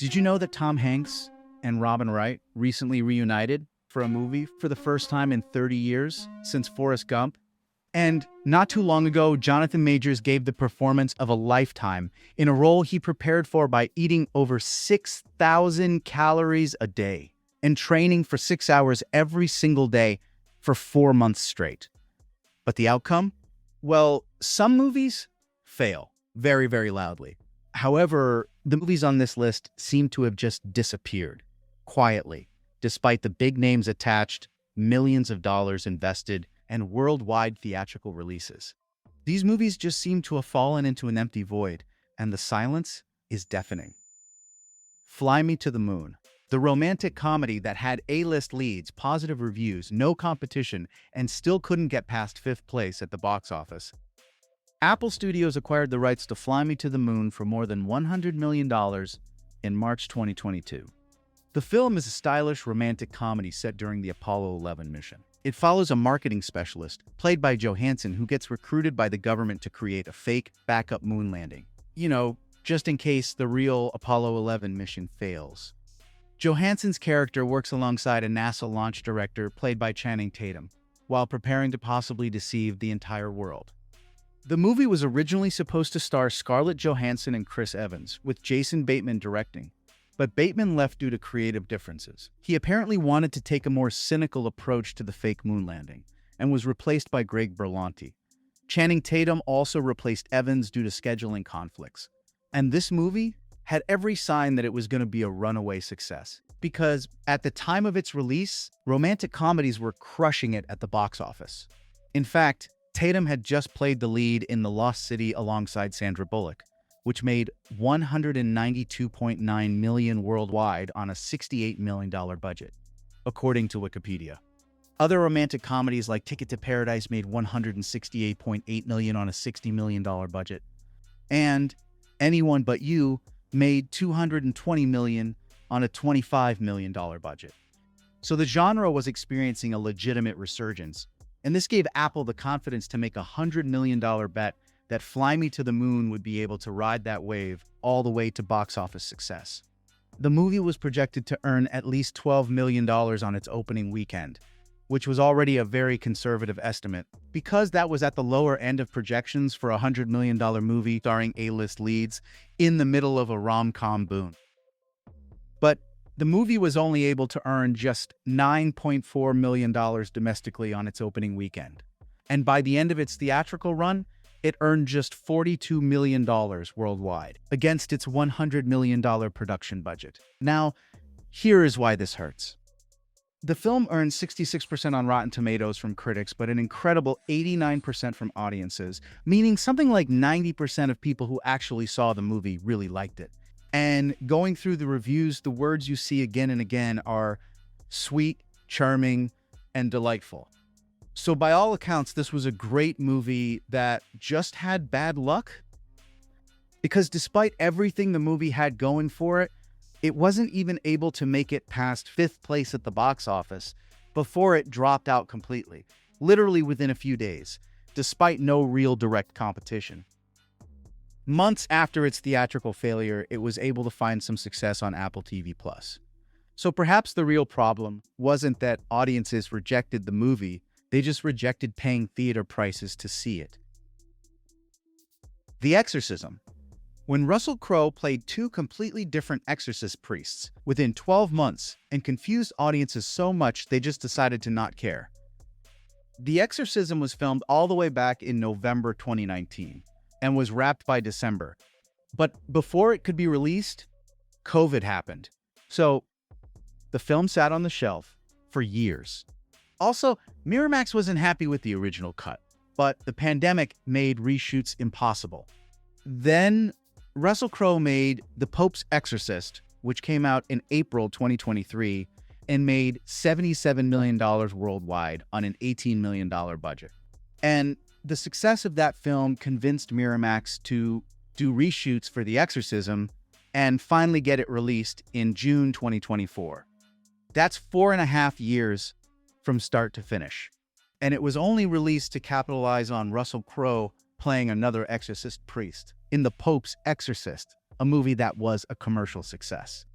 Did you know that Tom Hanks and Robin Wright recently reunited for a movie for the first time in 30 years since Forrest Gump? And not too long ago, Jonathan Majors gave the performance of a lifetime in a role he prepared for by eating over 6,000 calories a day and training for 6 hours every single day for 4 months straight. But the outcome? Well, some movies fail very, very loudly. However, the movies on this list seem to have just disappeared quietly, despite the big names attached, millions of dollars invested, and worldwide theatrical releases. These movies just seem to have fallen into an empty void, and the silence is deafening. Fly Me to the Moon, the romantic comedy that had A-list leads, positive reviews, no competition, and still couldn't get past 5th place at the box office. Apple Studios acquired the rights to Fly Me to the Moon for more than $100 million in March 2022. The film is a stylish romantic comedy set during the Apollo 11 mission. It follows a marketing specialist, played by Johansson, who gets recruited by the government to create a fake backup moon landing. Just in case the real Apollo 11 mission fails. Johansson's character works alongside a NASA launch director, played by Channing Tatum, while preparing to possibly deceive the entire world. The movie was originally supposed to star Scarlett Johansson and Chris Evans, with Jason Bateman directing, but Bateman left due to creative differences. He apparently wanted to take a more cynical approach to the fake moon landing, and was replaced by Greg Berlanti. Channing Tatum also replaced Evans due to scheduling conflicts. And this movie had every sign that it was going to be a runaway success, because at the time of its release, romantic comedies were crushing it at the box office. In fact, Tatum had just played the lead in The Lost City alongside Sandra Bullock, which made $192.9 million worldwide on a $68 million budget, according to Wikipedia. Other romantic comedies like Ticket to Paradise made $168.8 million on a $60 million budget, and Anyone But You made $220 million on a $25 million budget. So the genre was experiencing a legitimate resurgence, and this gave Apple the confidence to make a $100 million bet that Fly Me to the Moon would be able to ride that wave all the way to box office success. The movie was projected to earn at least $12 million on its opening weekend, which was already a very conservative estimate, because that was at the lower end of projections for a $100 million movie starring A-list leads in the middle of a rom-com boom. But the movie was only able to earn just $9.4 million domestically on its opening weekend. And by the end of its theatrical run, it earned just $42 million worldwide, against its $100 million production budget. Now, here is why this hurts. The film earned 66% on Rotten Tomatoes from critics, but an incredible 89% from audiences, meaning something like 90% of people who actually saw the movie really liked it. And going through the reviews, the words you see again and again are sweet, charming, and delightful. So by all accounts, this was a great movie that just had bad luck. Because despite everything the movie had going for it, it wasn't even able to make it past 5th place at the box office before it dropped out completely, literally within a few days, despite no real direct competition. Months after its theatrical failure, it was able to find some success on Apple TV+. So perhaps the real problem wasn't that audiences rejected the movie, they just rejected paying theater prices to see it. The Exorcism. When Russell Crowe played 2 completely different exorcist priests within 12 months and confused audiences so much they just decided to not care. The Exorcism was filmed all the way back in November 2019 and was wrapped by December. But before it could be released, COVID happened. So the film sat on the shelf for years. Also, Miramax wasn't happy with the original cut, but the pandemic made reshoots impossible. Then Russell Crowe made The Pope's Exorcist, which came out in April 2023 and made $77 million worldwide on an $18 million budget. And the success of that film convinced Miramax to do reshoots for The Exorcism and finally get it released in June 2024. That's 4.5 years from start to finish. And it was only released to capitalize on Russell Crowe playing another exorcist priest in The Pope's Exorcist, a movie that was a commercial success.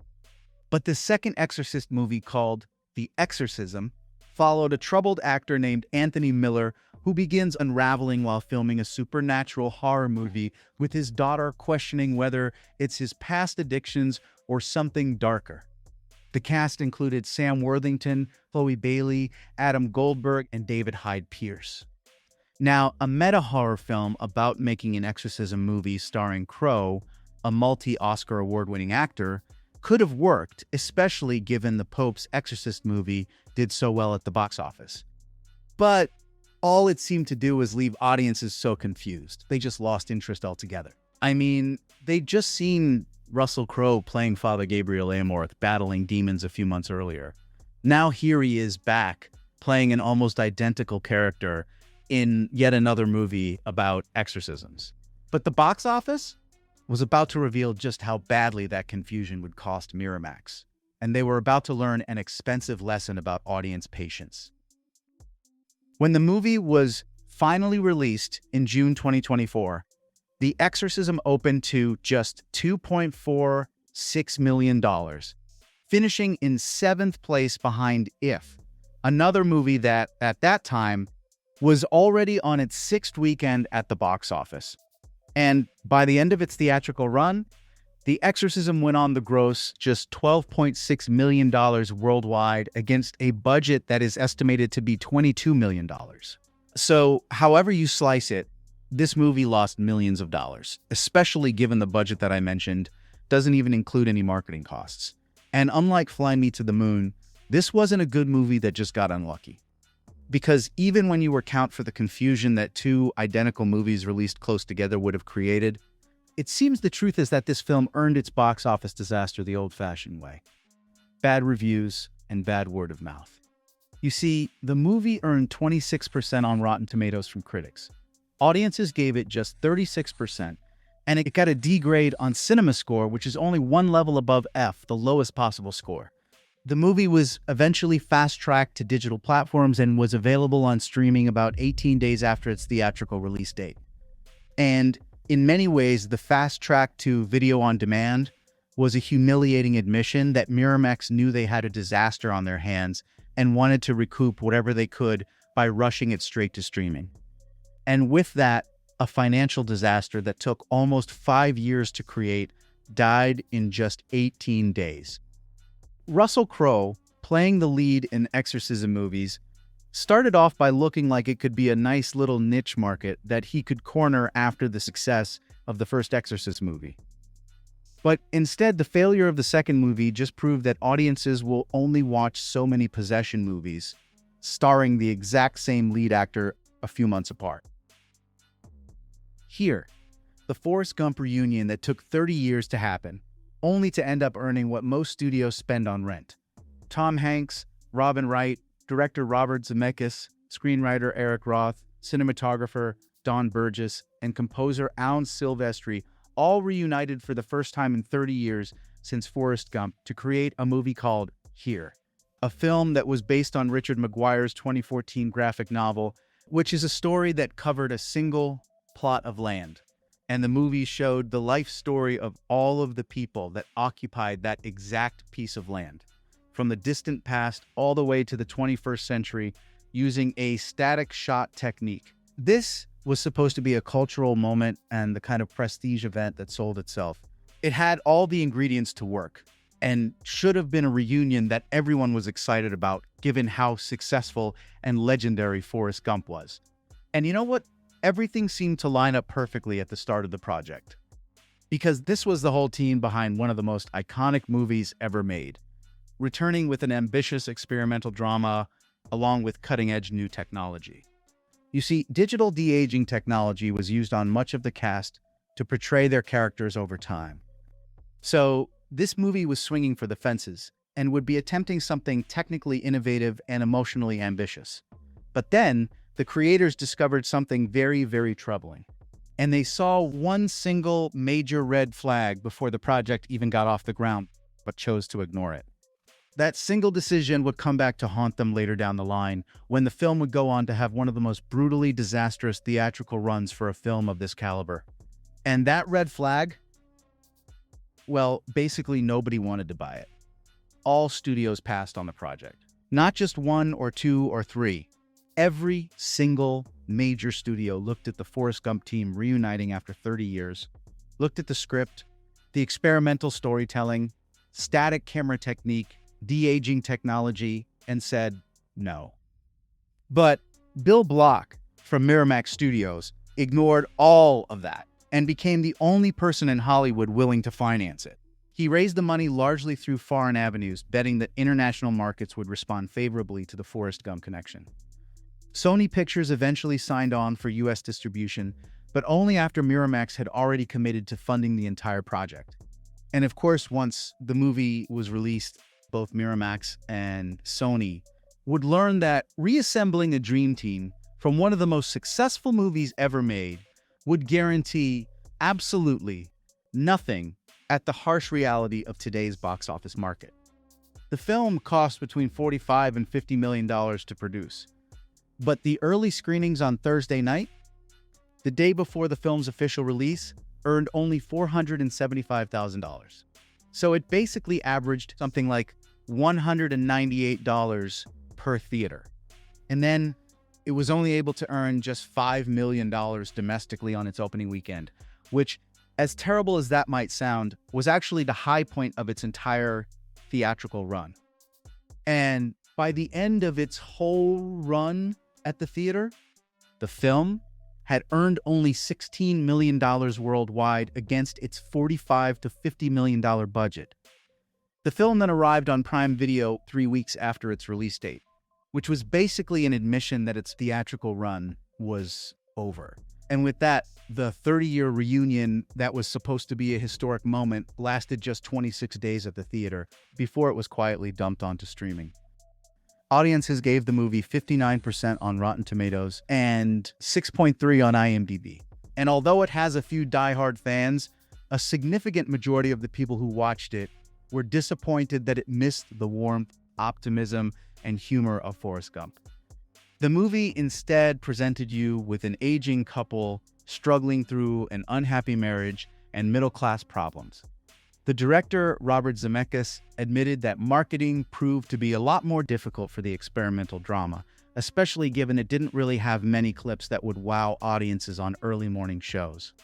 But the second Exorcist movie, called The Exorcism, followed a troubled actor named Anthony Miller who begins unraveling while filming a supernatural horror movie with his daughter questioning whether it's his past addictions or something darker. The cast included Sam Worthington, Chloe Bailey, Adam Goldberg, and David Hyde Pierce. Now, a meta-horror film about making an exorcism movie starring Crow, a multi-Oscar award-winning actor, could have worked, especially given the Pope's Exorcist movie did so well at the box office. But all it seemed to do was leave audiences so confused. They just lost interest altogether. I mean, they'd just seen Russell Crowe playing Father Gabriel Amorth battling demons a few months earlier. Now here he is back, playing an almost identical character in yet another movie about exorcisms. But the box office was about to reveal just how badly that confusion would cost Miramax, and they were about to learn an expensive lesson about audience patience. When the movie was finally released in June 2024, The Exorcism opened to just $2.46 million, finishing in 7th place behind If, another movie that, at that time, was already on its 6th weekend at the box office. And by the end of its theatrical run, The Exorcism went on to gross just $12.6 million worldwide against a budget that is estimated to be $22 million. So, however you slice it, this movie lost millions of dollars, especially given the budget that I mentioned doesn't even include any marketing costs. And unlike Fly Me to the Moon, this wasn't a good movie that just got unlucky. Because even when you account for the confusion that two identical movies released close together would have created, it seems the truth is that this film earned its box office disaster the old-fashioned way. Bad reviews and bad word of mouth. You see, the movie earned 26% on Rotten Tomatoes from critics. Audiences gave it just 36%, and it got a D grade on CinemaScore, which is only one level above F, the lowest possible score. The movie was eventually fast-tracked to digital platforms and was available on streaming about 18 days after its theatrical release date. And in many ways, the fast track to video on demand was a humiliating admission that Miramax knew they had a disaster on their hands and wanted to recoup whatever they could by rushing it straight to streaming. And with that, a financial disaster that took almost 5 years to create died in just 18 days. Russell Crowe, playing the lead in exorcism movies, started off by looking like it could be a nice little niche market that he could corner after the success of the first Exorcist movie. But instead, the failure of the second movie just proved that audiences will only watch so many possession movies, starring the exact same lead actor a few months apart. Here, the Forrest Gump reunion that took 30 years to happen, only to end up earning what most studios spend on rent. Tom Hanks, Robin Wright, director Robert Zemeckis, screenwriter Eric Roth, cinematographer Don Burgess, and composer Alan Silvestri all reunited for the first time in 30 years since Forrest Gump to create a movie called Here, a film that was based on Richard Maguire's 2014 graphic novel, which is a story that covered a single plot of land. And the movie showed the life story of all of the people that occupied that exact piece of land, from the distant past all the way to the 21st century, using a static shot technique. This was supposed to be a cultural moment and the kind of prestige event that sold itself. It had all the ingredients to work, and should have been a reunion that everyone was excited about, given how successful and legendary Forrest Gump was. And you know what? Everything seemed to line up perfectly at the start of the project. Because this was the whole team behind one of the most iconic movies ever made, returning with an ambitious experimental drama along with cutting-edge new technology. You see, digital de-aging technology was used on much of the cast to portray their characters over time. So, this movie was swinging for the fences and would be attempting something technically innovative and emotionally ambitious. But then, the creators discovered something very, very troubling. And they saw one single major red flag before the project even got off the ground, but chose to ignore it. That single decision would come back to haunt them later down the line, when the film would go on to have one of the most brutally disastrous theatrical runs for a film of this caliber. And that red flag? Well, basically nobody wanted to buy it. all studios passed on the project. Not just one or two or three. Every single major studio looked at the Forrest Gump team reuniting after 30 years, looked at the script, the experimental storytelling, static camera technique, de-aging technology, and said no. But Bill Block from Miramax Studios ignored all of that and became the only person in Hollywood willing to finance it. He raised the money largely through foreign avenues, betting that international markets would respond favorably to the Forrest Gump connection. Sony Pictures eventually signed on for U.S. distribution, but only after Miramax had already committed to funding the entire project. And of course, once the movie was released, both Miramax and Sony would learn that reassembling a dream team from one of the most successful movies ever made would guarantee absolutely nothing at the harsh reality of today's box office market. The film cost between $45 and $50 million to produce, but the early screenings on Thursday night, the day before the film's official release, earned only $475,000. So it basically averaged something like $198 per theater. And then it was only able to earn just $5 million domestically on its opening weekend, which, as terrible as that might sound, was actually the high point of its entire theatrical run. And by the end of its whole run at the theater, the film had earned only $16 million worldwide against its $45 to $50 million budget. The film then arrived on Prime Video 3 weeks after its release date, which was basically an admission that its theatrical run was over. And with that, the 30-year reunion that was supposed to be a historic moment lasted just 26 days at the theater before it was quietly dumped onto streaming. Audiences gave the movie 59% on Rotten Tomatoes and 6.3 on IMDb. And although it has a few diehard fans, a significant majority of the people who watched it were disappointed that it missed the warmth, optimism, and humor of Forrest Gump. The movie instead presented you with an aging couple struggling through an unhappy marriage and middle-class problems. The director, Robert Zemeckis, admitted that marketing proved to be a lot more difficult for the experimental drama, especially given it didn't really have many clips that would wow audiences on early morning shows.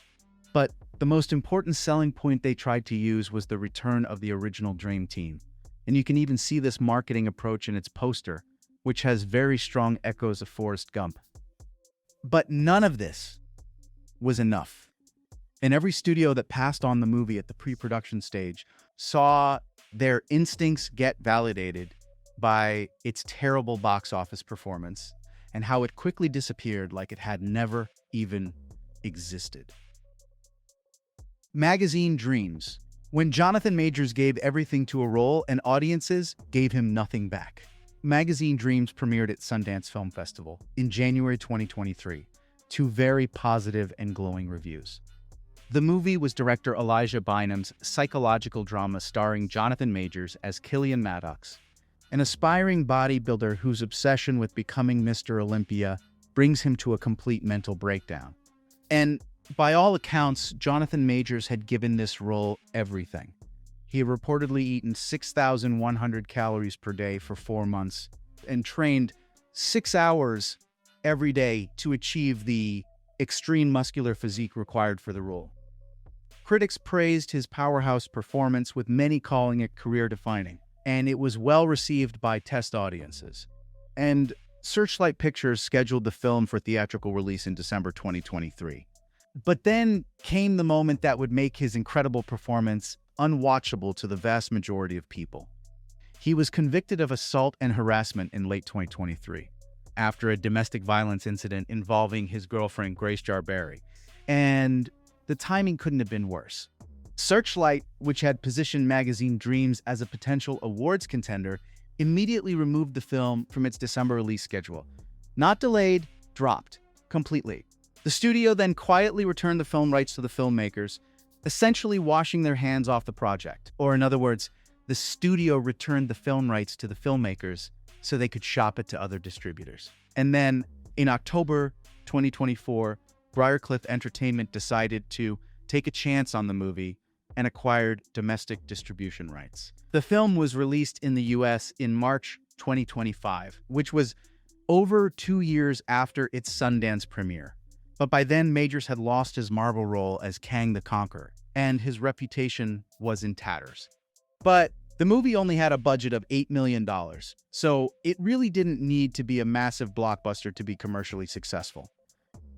But the most important selling point they tried to use was the return of the original Dream Team. And you can even see this marketing approach in its poster, which has very strong echoes of Forrest Gump. But none of this was enough. And every studio that passed on the movie at the pre-production stage saw their instincts get validated by its terrible box office performance and how it quickly disappeared like it had never even existed. Magazine dreams. When Jonathan Majors gave everything to a role and audiences gave him nothing back. Magazine Dreams premiered at Sundance Film Festival in January 2023 to very positive and glowing reviews. The movie was director Elijah Bynum's psychological drama starring Jonathan Majors as Killian Maddox, an aspiring bodybuilder whose obsession with becoming Mr. Olympia brings him to a complete mental breakdown. And by all accounts, Jonathan Majors had given this role everything. He had reportedly eaten 6,100 calories per day for 4 months and trained 6 hours every day to achieve the extreme muscular physique required for the role. Critics praised his powerhouse performance, with many calling it career-defining, and it was well received by test audiences. And Searchlight Pictures scheduled the film for theatrical release in December 2023. But then came the moment that would make his incredible performance unwatchable to the vast majority of people. He was convicted of assault and harassment in late 2023 after a domestic violence incident involving his girlfriend, Grace Jarberry, and the timing couldn't have been worse. Searchlight, which had positioned Magazine Dreams as a potential awards contender, immediately removed the film from its December release schedule. Not delayed, dropped completely. The studio then quietly returned the film rights to the filmmakers, essentially washing their hands off the project. Or in other words, the studio returned the film rights to the filmmakers so they could shop it to other distributors. And then in October 2024, Briarcliff Entertainment decided to take a chance on the movie and acquired domestic distribution rights. The film was released in the US in March 2025, which was over 2 years after its Sundance premiere. But by then, Majors had lost his Marvel role as Kang the Conqueror, and his reputation was in tatters. But the movie only had a budget of $8 million, so it really didn't need to be a massive blockbuster to be commercially successful.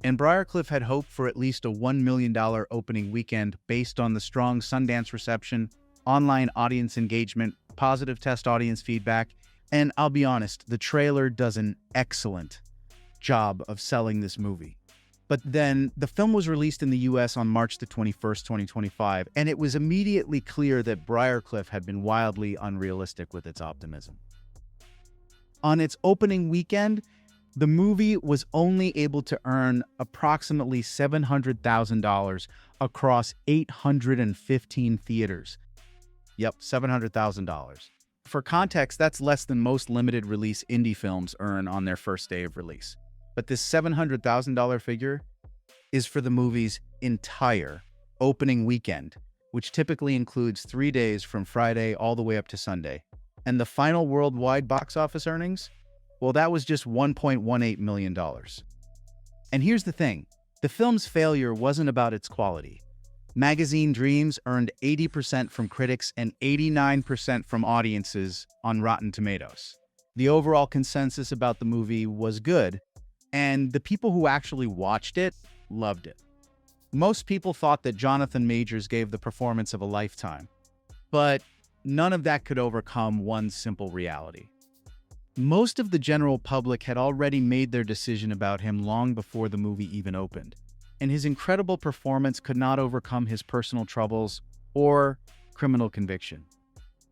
And Briarcliff had hoped for at least a $1 million opening weekend based on the strong Sundance reception, online audience engagement, positive test audience feedback, and I'll be honest, the trailer does an excellent job of selling this movie. But then the film was released in the US on March the 21st, 2025, and it was immediately clear that Briarcliff had been wildly unrealistic with its optimism. On its opening weekend, the movie was only able to earn approximately $700,000 across 815 theaters. Yep, $700,000. For context, that's less than most limited release indie films earn on their first day of release. But this $700,000 figure is for the movie's entire opening weekend, which typically includes 3 days from Friday all the way up to Sunday. And the final worldwide box office earnings? Well, that was just $1.18 million. And here's the thing, the film's failure wasn't about its quality. Magazine Dreams earned 80% from critics and 89% from audiences on Rotten Tomatoes. The overall consensus about the movie was good, and the people who actually watched it loved it. Most people thought that Jonathan Majors gave the performance of a lifetime, but none of that could overcome one simple reality. Most of the general public had already made their decision about him long before the movie even opened, and his incredible performance could not overcome his personal troubles or criminal conviction.